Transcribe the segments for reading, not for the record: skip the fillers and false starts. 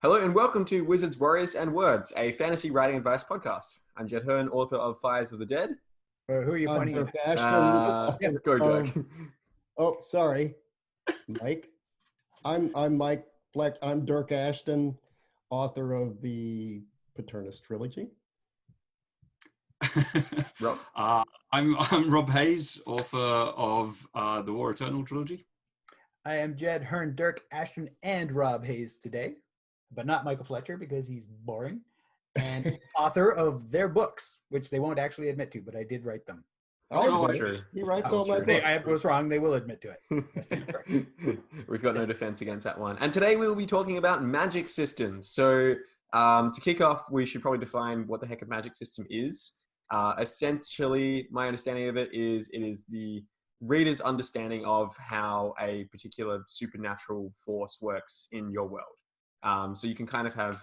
Hello and welcome to Wizards, Warriors and Words, a fantasy writing advice podcast. I'm Jed Herne, author of Fires of the Dead. Who are you pointing Dyrk at? Ashton. Go, Dirk. Oh, sorry, Mike. I'm Mike Fletcher. I'm Dyrk Ashton, author of the Paternus trilogy. Rob. I'm Rob Hayes, author of the War Eternal trilogy. I am Jed Herne, Dyrk Ashton, and Rob Hayes today, but not Michael Fletcher because he's boring, and author of their books, which they won't actually admit to, but I did write them. True. He writes Oh, all my true. books. I was wrong. They will admit to it. We've got no defense against that one. And today we will be talking about magic systems. So to kick off, we should probably define what the heck a magic system is. Essentially, my understanding of it is the reader's understanding of how a particular supernatural force works in your world. So you can kind of have,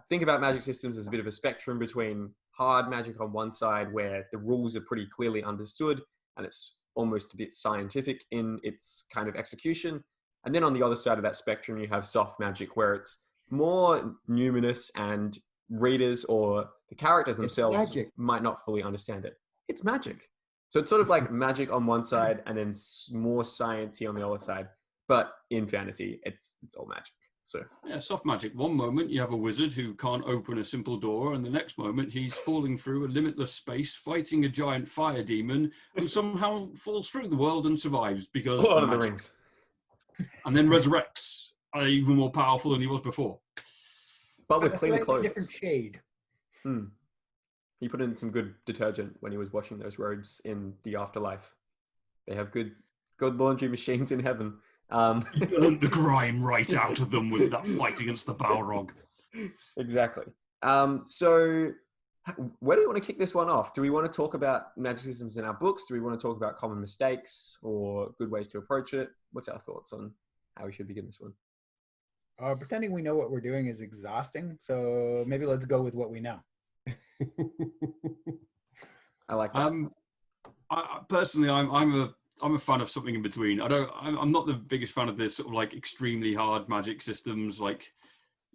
think about magic systems as a bit of a spectrum between hard magic on one side, where the rules are pretty clearly understood and it's almost a bit scientific in its kind of execution. And then on the other side of that spectrum, you have soft magic, where it's more numinous and readers or the characters themselves might not fully understand it. It's magic. So it's sort of like magic on one side and then more sciencey on the other side. But in fantasy, it's all magic. So yeah, soft magic. One moment you have a wizard who can't open a simple door, and the next moment he's falling through a limitless space, fighting a giant fire demon who somehow falls through the world and survives because Lord of the Rings. And then resurrects, even more powerful than he was before. But with A cleaner slightly clothes. different shade. He put in some good detergent when he was washing those robes in the afterlife. They have good laundry machines in heaven. He burned the grime right out of them with that fight against the Balrog. Exactly. So where do we want to kick this one off? Do we want to talk about magic systems in our books? Do we want to talk about common mistakes or good ways to approach it? What's our thoughts on how we should begin this one? Pretending we know what we're doing is exhausting, so maybe let's go with what we know. I like that. Personally, I'm a fan of something in between. I'm not the biggest fan of this sort of like extremely hard magic systems. Like,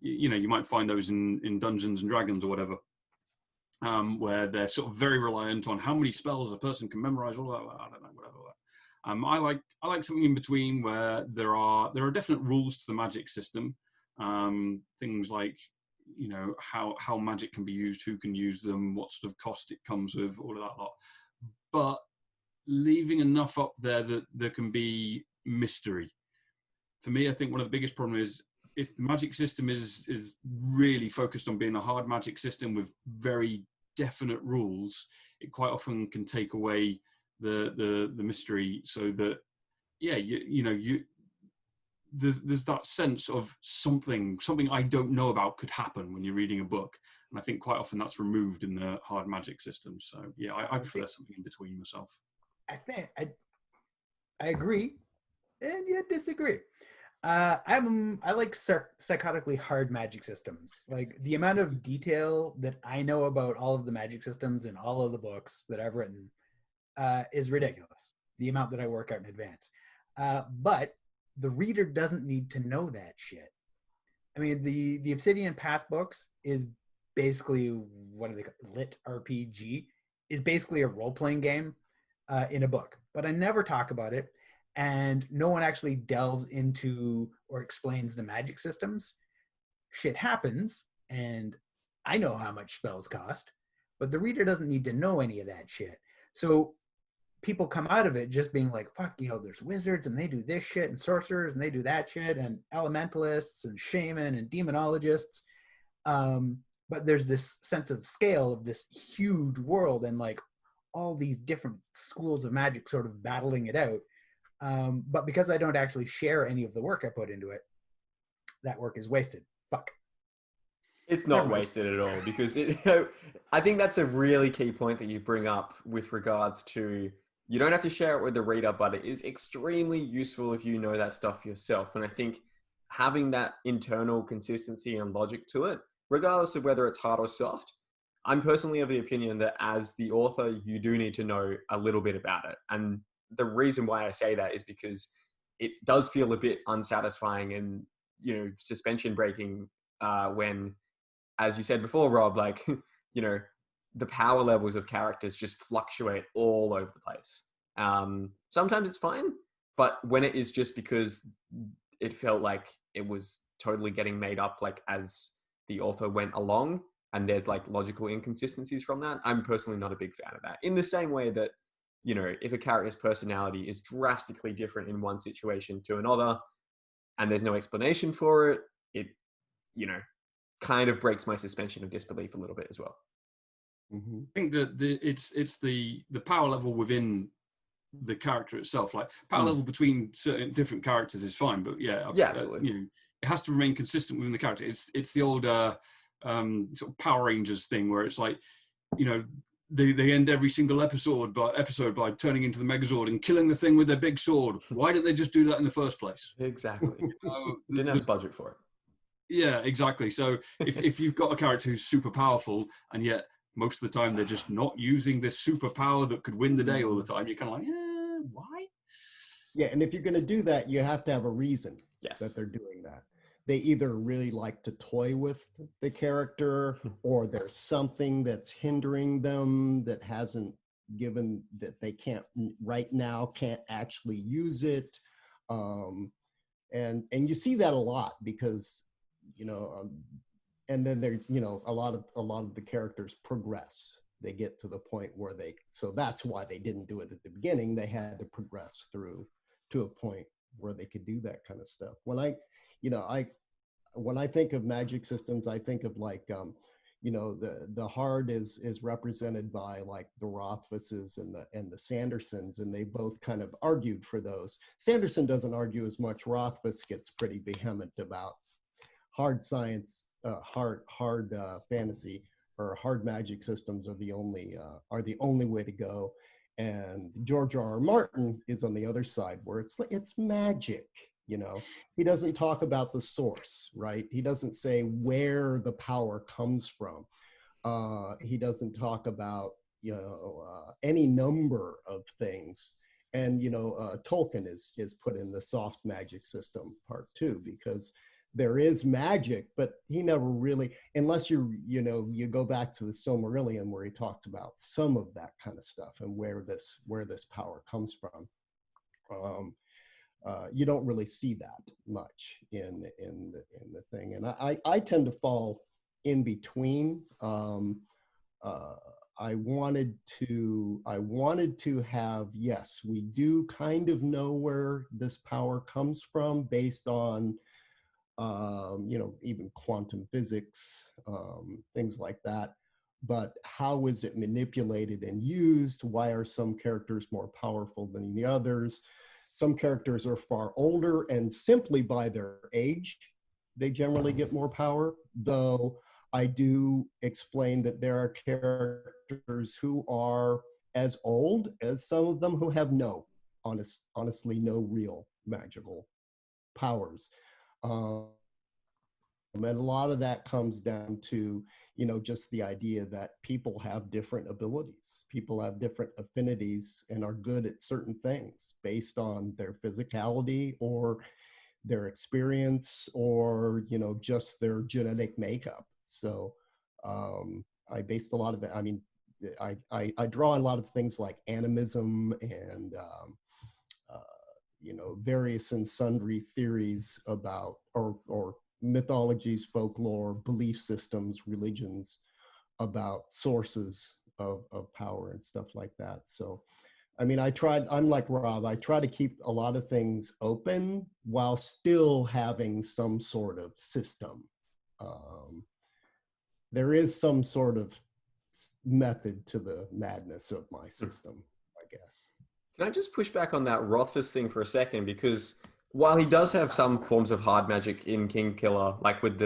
you might find those in Dungeons and Dragons or whatever, where they're sort of very reliant on how many spells a person can memorize. All that, I don't know, whatever. I like something in between where there are definite rules to the magic system. Things like, how magic can be used, who can use them, what sort of cost it comes with, all of that lot. But leaving enough up there that there can be mystery. For me, I think one of the biggest problems is if the magic system is really focused on being a hard magic system with very definite rules, it quite often can take away the mystery, so that there's that sense of something I don't know about could happen when you're reading a book. And I think quite often that's removed in the hard magic system. So yeah, I prefer something in between myself. I think I agree, and yet disagree. I like psychotically hard magic systems. Like the amount of detail that I know about all of the magic systems in all of the books that I've written is ridiculous. The amount that I work out in advance, but the reader doesn't need to know that shit. I mean, the Obsidian Path books is basically, what are they called? Lit RPG is basically a role-playing game in a book, but I never talk about it, and no one actually delves into or explains the magic systems. Shit happens, and I know how much spells cost, but the reader doesn't need to know any of that shit. So people come out of it just being like, fuck, there's wizards and they do this shit, and sorcerers and they do that shit, and elementalists and shaman and demonologists. But there's this sense of scale of this huge world and like all these different schools of magic sort of battling it out. But because I don't actually share any of the work I put into it, that work is wasted. Fuck. It's not wasted at all, because I think that's a really key point that you bring up with regards to, you don't have to share it with the reader, but it is extremely useful if you know that stuff yourself. And I think having that internal consistency and logic to it, regardless of whether it's hard or soft, I'm personally of the opinion that as the author, you do need to know a little bit about it. And the reason why I say that is because it does feel a bit unsatisfying and, suspension breaking when, as you said before, Rob, like, you know, the power levels of characters just fluctuate all over the place. Sometimes it's fine, but when it is just because it felt like it was totally getting made up, like as the author went along, and there's like logical inconsistencies from that, I'm personally not a big fan of that. In the same way that, you know, if a character's personality is drastically different in one situation to another, and there's no explanation for it, it, you know, kind of breaks my suspension of disbelief a little bit as well. Mm-hmm. I think that it's the power level within the character itself. Like power level between certain different characters is fine, but yeah, absolutely. You know, it has to remain consistent within the character. It's the old sort of Power Rangers thing where it's like, you know, they end every single episode by turning into the Megazord and killing the thing with their big sword. Why didn't they just do that in the first place? Exactly. You Didn't have the budget for it. Yeah, exactly. So if you've got a character who's super powerful and yet most of the time they're just not using this superpower that could win the day all the time, you're kind of like, why? Yeah, and if you're going to do that, you have to have a reason that they're doing that. They either really like to toy with the character, or there's something that's hindering them that hasn't given, that they can't right now, can't actually use it. And you see that a lot because, you know, and then there's, you know, a lot of the characters progress. They get to the point where so that's why they didn't do it at the beginning. They had to progress through to a point where they could do that kind of stuff. When I think of magic systems, I think of like, you know, the Hard is represented by like the Rothfuses and the Sandersons, and they both kind of argued for those. Sanderson doesn't argue as much. Rothfuss gets pretty vehement about hard science, hard fantasy or hard magic systems are the only way to go. And George R.R. Martin is on the other side where it's magic. You know, he doesn't talk about the source, right? He doesn't say where the power comes from. He doesn't talk about, you know, any number of things. And, you know, Tolkien is put in the soft magic system part too, because there is magic, but he never really, unless you go back to the Silmarillion where he talks about some of that kind of stuff and where this power comes from. You don't really see that much in the thing, and I tend to fall in between. I wanted to have, yes, we do kind of know where this power comes from based on, you know, even quantum physics, things like that. But how is it manipulated and used? Why are some characters more powerful than the others? Some characters are far older, and simply by their age, they generally get more power. Though I do explain that there are characters who are as old as some of them who have honestly, no real magical powers. And a lot of that comes down to, you know, just the idea that people have different abilities. People have different affinities and are good at certain things based on their physicality or their experience or, you know, just their genetic makeup. So I based a lot of it. I mean, I draw a lot of things like animism and, you know, various and sundry theories about, or mythologies, folklore, belief systems, religions about sources of power and stuff like that. So, I mean, I'm like Rob, I try to keep a lot of things open while still having some sort of system. There is some sort of method to the madness of my system, I guess. Can I just push back on that Rothfuss thing for a second? Because while he does have some forms of hard magic in King Killer, like with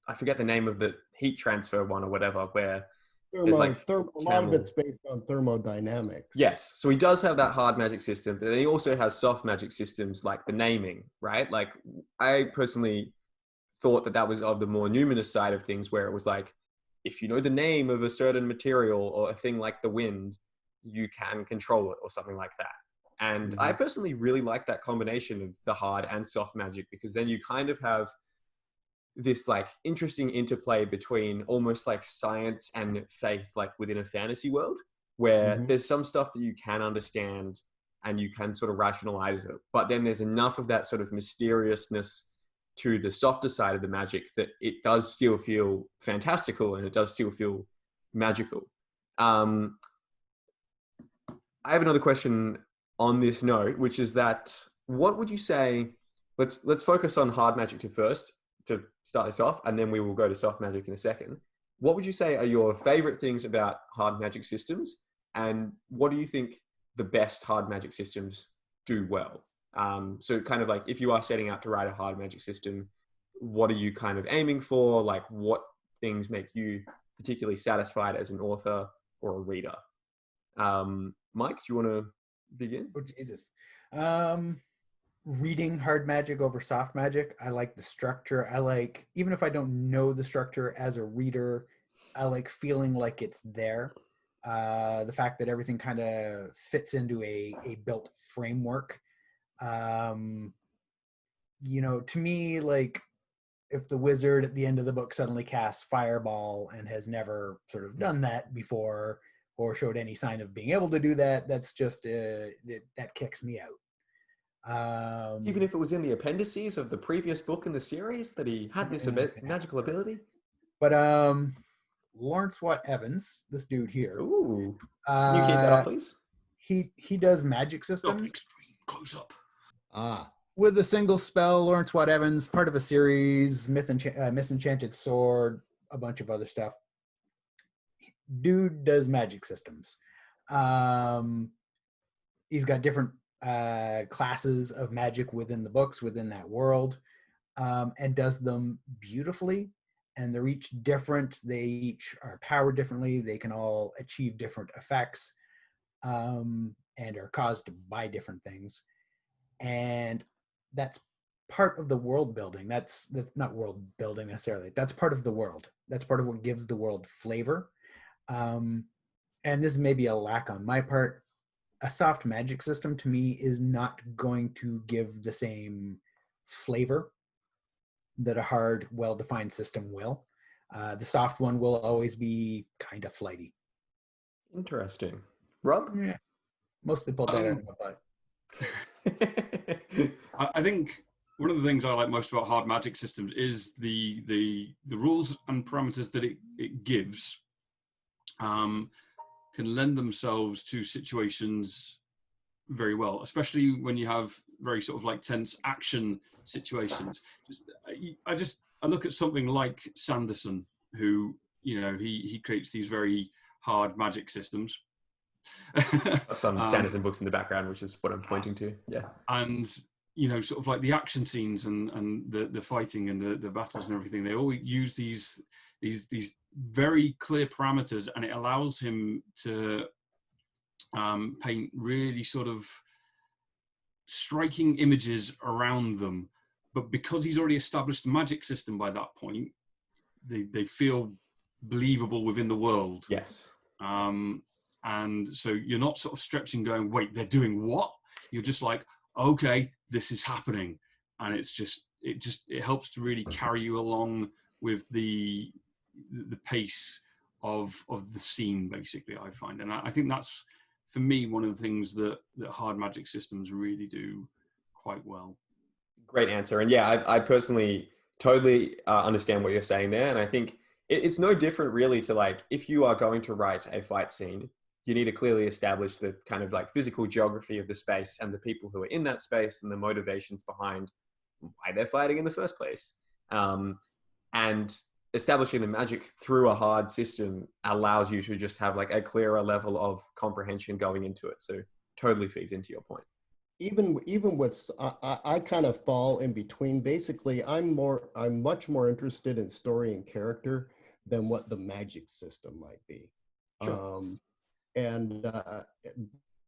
I forget the name of the heat transfer one or whatever, where there's like a lot of it's based on thermodynamics. Yes. So he does have that hard magic system, but then he also has soft magic systems like the naming, right? Like I personally thought that was of the more numinous side of things, where it was like, if you know the name of a certain material or a thing like the wind, you can control it or something like that. And I personally really like that combination of the hard and soft magic, because then you kind of have this like interesting interplay between almost like science and faith, like within a fantasy world, where there's some stuff that you can understand and you can sort of rationalize it, but then there's enough of that sort of mysteriousness to the softer side of the magic that it does still feel fantastical and it does still feel magical. I have another question on this note, which is that what would you say? Let's focus on hard magic first to start this off, and then we will go to soft magic in a second. What would you say are your favorite things about hard magic systems, and what do you think the best hard magic systems do well? So kind of like if you are setting out to write a hard magic system, what are you kind of aiming for? Like what things make you particularly satisfied as an author or a reader? Mike, do you want to begin? Oh, Jesus. Reading hard magic over soft magic. I like the structure. I like, even if I don't know the structure as a reader, I like feeling like it's there. The fact that everything kind of fits into a built framework. You know, to me, like if the wizard at the end of the book suddenly casts fireball and has never sort of done that before or showed any sign of being able to do that, that's just that kicks me out. Even if it was in the appendices of the previous book in the series that he had this magical ability. But Lawrence Watt Evans, this dude here. Ooh. Can you keep that up, please? He does magic systems. Extreme close up. With a single spell, Lawrence Watt Evans, part of a series, Misenchanted Sword, a bunch of other stuff. Dude does magic systems. He's got different classes of magic within the books, within that world, and does them beautifully. And they're each different. They each are powered differently. They can all achieve different effects and are caused by different things. And that's part of the world building. That's not world building necessarily. That's part of the world. That's part of what gives the world flavor. And this may be a lack on my part. A soft magic system to me is not going to give the same flavor that a hard, well-defined system will. The soft one will always be kind of flighty. Interesting. Rob? Yeah. Mostly pulled that out of my butt. I think one of the things I like most about hard magic systems is the rules and parameters that it gives can lend themselves to situations very well, especially when you have very sort of like tense action situations. I look at something like Sanderson, who, you know, he creates these very hard magic systems. Got some Sanderson books in the background, which is what I'm pointing to. Yeah. And, you know, sort of like the action scenes and the fighting and the battles and everything, they all use these very clear parameters, and it allows him to paint really sort of striking images around them. But because he's already established the magic system by that point, they feel believable within the world. Yes. And so you're not sort of stretching going, wait, they're doing what? You're just like, okay, this is happening. And it helps to really carry you along with the pace of the scene, basically, I find. And I think that's, for me, one of the things that hard magic systems really do quite well. Great answer. And yeah, I personally totally understand what you're saying there. And I think it's no different really to, like, if you are going to write a fight scene, you need to clearly establish the kind of like physical geography of the space and the people who are in that space and the motivations behind why they're fighting in the first place. And establishing the magic through a hard system allows you to just have like a clearer level of comprehension going into it. So totally feeds into your point. Even with, I kind of fall in between. Basically, I'm much more interested in story and character than what the magic system might be. Sure. And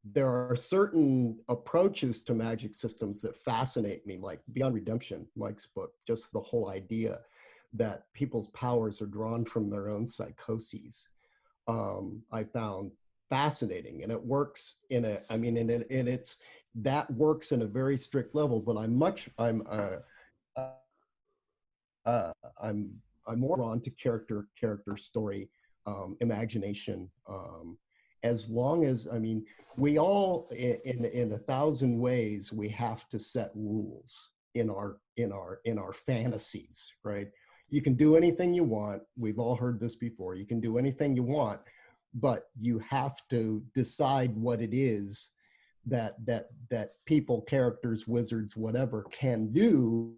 there are certain approaches to magic systems that fascinate me, like Beyond Redemption, Mike's book, just the whole idea that people's powers are drawn from their own psychoses. I found fascinating, and it works that works in a very strict level, but uh, I'm I'm more drawn to character story, imagination. As long as, I mean, we all in 1,000 ways we have to set rules in our fantasies, right? You can do anything you want. We've all heard this before. You can do anything you want, but you have to decide what it is that people, characters, wizards, whatever can do,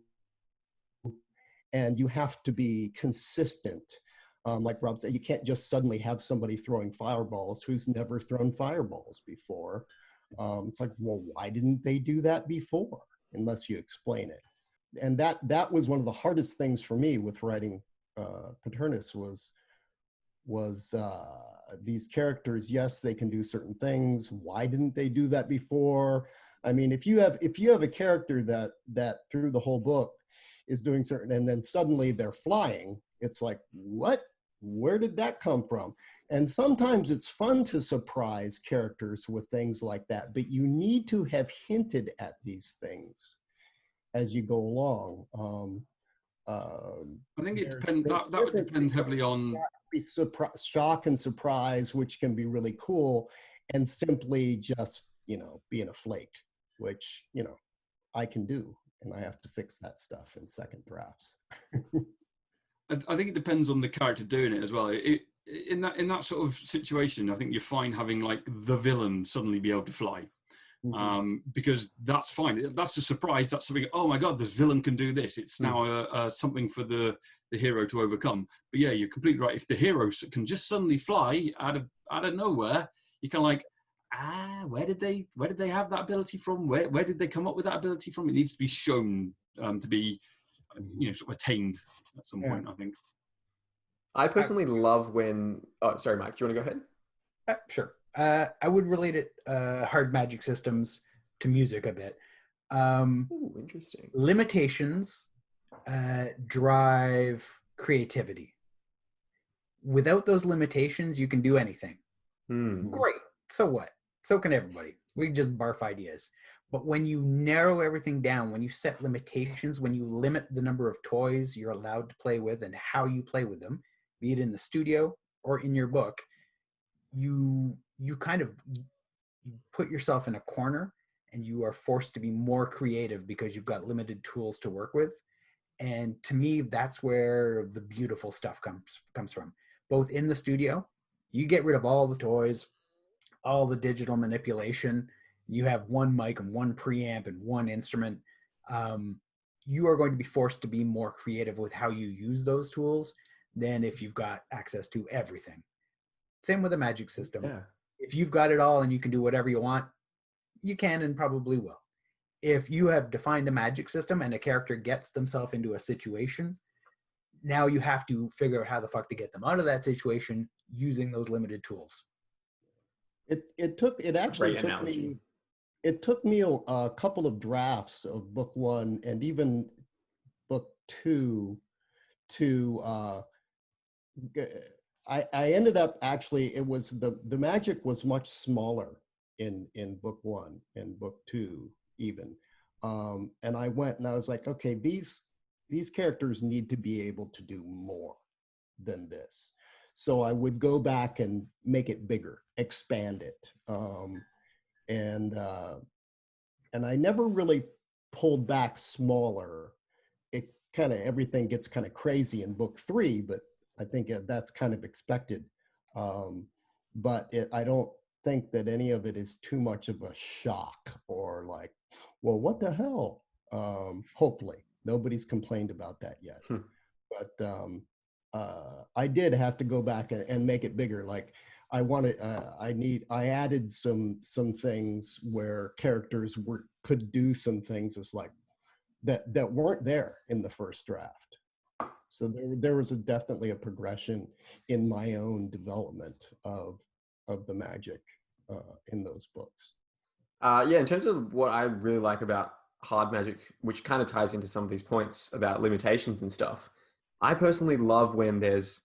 and you have to be consistent. Like Rob said, you can't just suddenly have somebody throwing fireballs who's never thrown fireballs before. It's like, well, why didn't they do that before? Unless you explain it. And that was one of the hardest things for me with writing Paternus was these characters. Yes, they can do certain things. Why didn't they do that before? I mean, if you have a character that through the whole book is doing certain, and then suddenly they're flying, it's like, what? Where did that come from? And sometimes it's fun to surprise characters with things like that, but you need to have hinted at these things as you go along. I think it depends. That would depend heavily on shock and surprise, which can be really cool, and simply just, being a flake, which, I can do, and I have to fix that stuff in second drafts. I think it depends on the character doing it as well. In that sort of situation, I think you're fine having like the villain suddenly be able to fly. Because that's fine. That's a surprise. That's something, oh my God, this villain can do this. It's now something for the hero to overcome. But yeah, you're completely right. If the hero can just suddenly fly out of nowhere, you can like, where did they have that ability from? Where did they come up with that ability from? It needs to be shown to be, sort of attained at some point, I think. I personally love when, oh, sorry, Mike, do you want to go ahead? Sure. I would relate it, hard magic systems, to music a bit. Ooh, interesting. Limitations drive creativity. Without those limitations, you can do anything. Great. So what? So can everybody. We can just barf ideas. But when you narrow everything down, when you set limitations, when you limit the number of toys you're allowed to play with and how you play with them, be it in the studio or in your book, you kind of put yourself in a corner, and you are forced to be more creative because you've got limited tools to work with. And to me, that's where the beautiful stuff comes from. Both in the studio, you get rid of all the toys, all the digital manipulation. You have one mic and one preamp and one instrument. You are going to be forced to be more creative with how you use those tools than if you've got access to everything. Same with a magic system. Yeah. If you've got it all and you can do whatever you want, you can and probably will. If you have defined a magic system and a character gets themselves into a situation, now you have to figure out how the fuck to get them out of that situation using those limited tools. It took me a couple of drafts of book one and even book two to I ended up, actually, it was the magic was much smaller in book one and book two even. And I went and I was like, okay, these characters need to be able to do more than this. So I would go back and make it bigger, expand it. And I never really pulled back smaller. It kind of, everything gets kind of crazy in book three, but I think that's kind of expected. But I don't think that any of it is too much of a shock or like, well, what the hell? Hopefully nobody's complained about that yet. But I did have to go back and make it bigger. Like I added some things where characters could do some things as like that weren't there in the first draft. So there was definitely a progression in my own development of the magic in those books. Yeah, in terms of what I really like about hard magic, which kind of ties into some of these points about limitations and stuff, I personally love when there's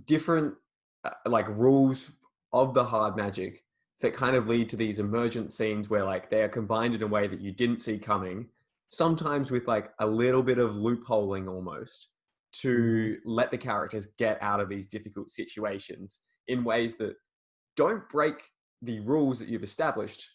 different like rules of the hard magic that kind of lead to these emergent scenes where like they are combined in a way that you didn't see coming, sometimes with like a little bit of loopholing almost. to let the characters get out of these difficult situations in ways that don't break the rules that you've established,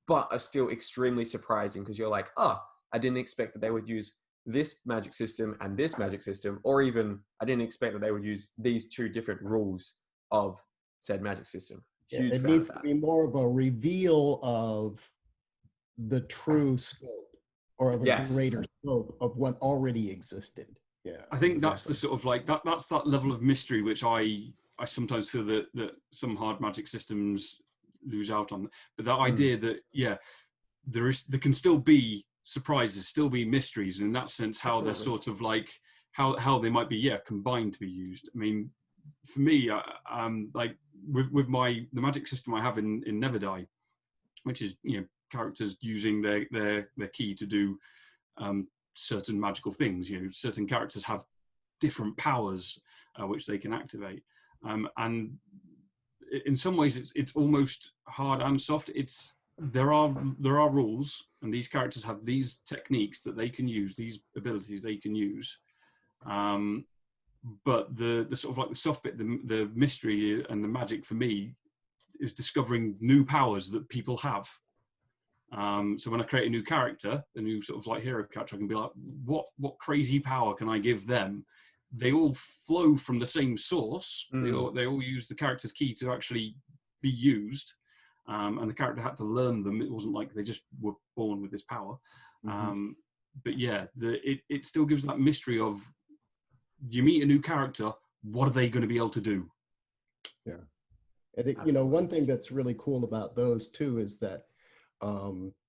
but are still extremely surprising, because you're like, oh, I didn't expect that they would use this magic system and this magic system, or even I didn't expect that they would use these two different rules of said magic system. Huge it fan needs of to that. be more of a reveal of the true scope, or of a Yes. greater scope of what already existed. Yeah, I think that's exactly. the sort of like that's that level of mystery which I sometimes feel that some hard magic systems lose out on. But that idea that there can still be surprises, still be mysteries, and in that sense how Absolutely. they're sort of like how they might be combined to be used. I mean, for me, like with the magic system I have in Never Die, which is characters using their key to do certain magical things. Certain characters have different powers which they can activate, and in some ways it's almost hard and soft. There are rules, and these characters have these techniques that they can use, these abilities they can use. But the sort of like the soft bit, the mystery and the magic for me is discovering new powers that people have. So when I create a new character, a new sort of like hero character, I can be like, what crazy power can I give them? They all flow from the same source. They all use the character's key to actually be used. And the character had to learn them. It wasn't like they just were born with this power. But yeah, it still gives that mystery of, you meet a new character, what are they going to be able to do? Yeah. And one thing that's really cool about those too is that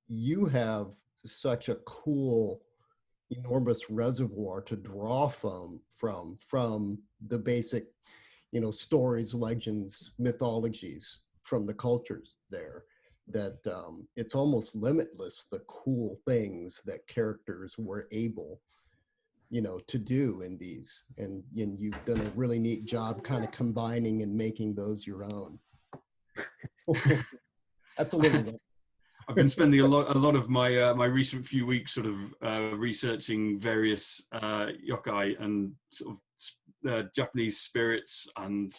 you have such a cool, enormous reservoir to draw from the basic, stories, legends, mythologies from the cultures there, that it's almost limitless, the cool things that characters were able to do in these, and you've done a really neat job kind of combining and making those your own. That's a little I've been spending a lot of my my recent few weeks sort of researching various yokai and sort of Japanese spirits and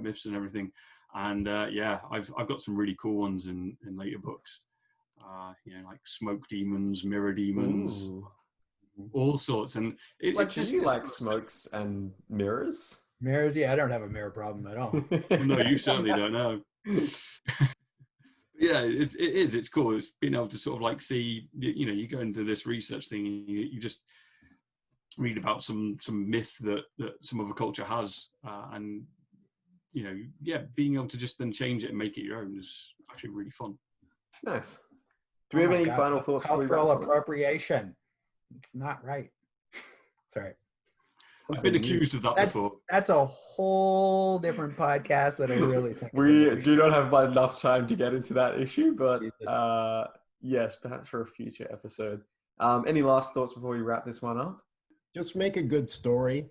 myths and everything, and I've got some really cool ones in later books. Like smoke demons, mirror demons. Ooh. All sorts. And Fletcher, you like smokes and mirrors? Mirrors, yeah, I don't have a mirror problem at all. No, you certainly don't know. Yeah, it's cool. It's being able to sort of like see, you go into this research thing and you just read about some myth that some other culture has, and being able to just then change it and make it your own is actually really fun. Nice. Do we have any final thoughts? Cultural appropriation. It's not right. Sorry. I've been accused of that before. That's a whole different podcast that I really think we do not have enough time to get into that issue, but yes, perhaps for a future episode. Any last thoughts before we wrap this one up? Just make a good story.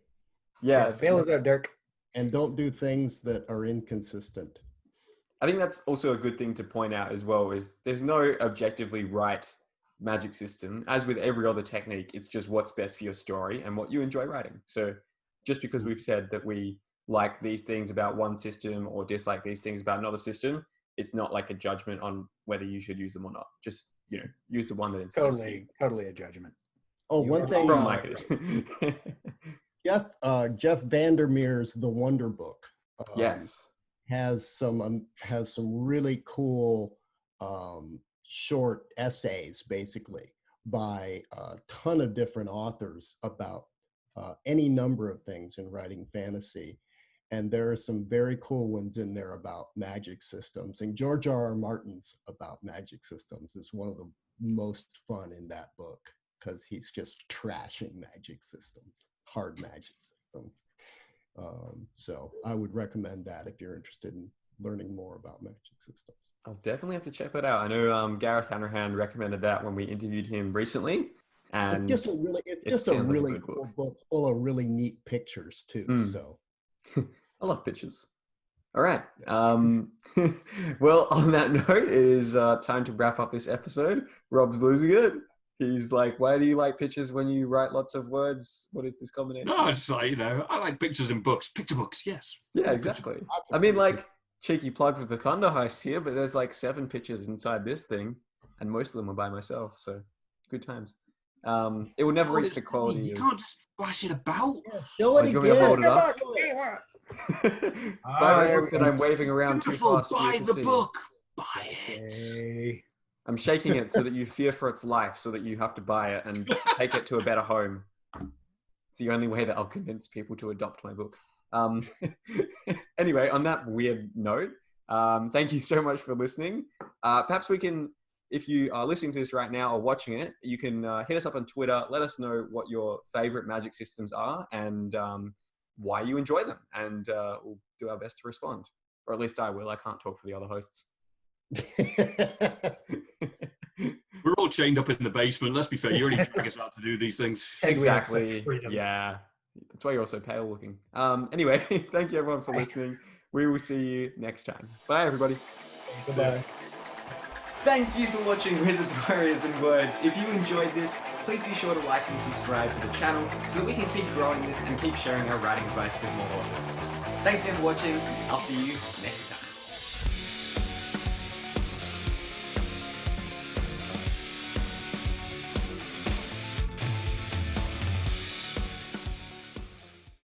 Yes. Bail us out, Dyrk. And don't do things that are inconsistent. I think that's also a good thing to point out as well, is there's no objectively right magic system. As with every other technique, it's just what's best for your story and what you enjoy writing. So just because we've said that we like these things about one system or dislike these things about another system, it's not like a judgment on whether you should use them or not. Just, use the one that is totally a judgment. Oh, one thing from Mike is Jeff Vandermeer's The Wonder Book. Yes. Has some really cool short essays, basically, by a ton of different authors about any number of things in writing fantasy. And there are some very cool ones in there about magic systems. And George R.R. Martin's about magic systems is one of the most fun in that book, because he's just trashing magic systems, hard magic systems. So I would recommend that if you're interested in learning more about magic systems. I'll definitely have to check that out. I know Gareth Hanrahan recommended that when we interviewed him recently. And it's just a really cool book full of really neat pictures too. So I love pictures. All right. Well, on that note, it is time to wrap up this episode. Rob's losing it. He's like, why do you like pictures when you write lots of words? What is this combination? No, it's like, you know, I like pictures in books. Picture books, yes. Yeah, exactly. I mean, like, cheeky plug for the Thunder Heist here, but there's like 7 pictures inside this thing, and most of them are by myself, so good times. It will never reach the quality. You can't just flash it about. Yeah, show it Do you want me to hold again. it up? Buy the book that I'm waving around too Beautiful. fast for you Buy to the see. book. Buy it. Hey. I'm shaking it so that you fear for its life, so that you have to buy it and take it to a better home. It's the only way that I'll convince people to adopt my book. Anyway, on that weird note, thank you so much for listening. Perhaps we can, if you are listening to this right now or watching it, you can hit us up on Twitter. Let us know what your favorite magic systems are and why you enjoy them. And we'll do our best to respond. Or at least I will. I can't talk for the other hosts. We're all chained up in the basement. Let's be fair. You only drag us out to do these things. Exactly. Yeah. That's why you're also pale looking. Anyway, thank you everyone for listening. We will see you next time. Bye, everybody. Goodbye. Thank you for watching Wizards, Warriors, and Words. If you enjoyed this, please be sure to like and subscribe to the channel so that we can keep growing this and keep sharing our writing advice with more authors. Thanks again for watching. I'll see you next time.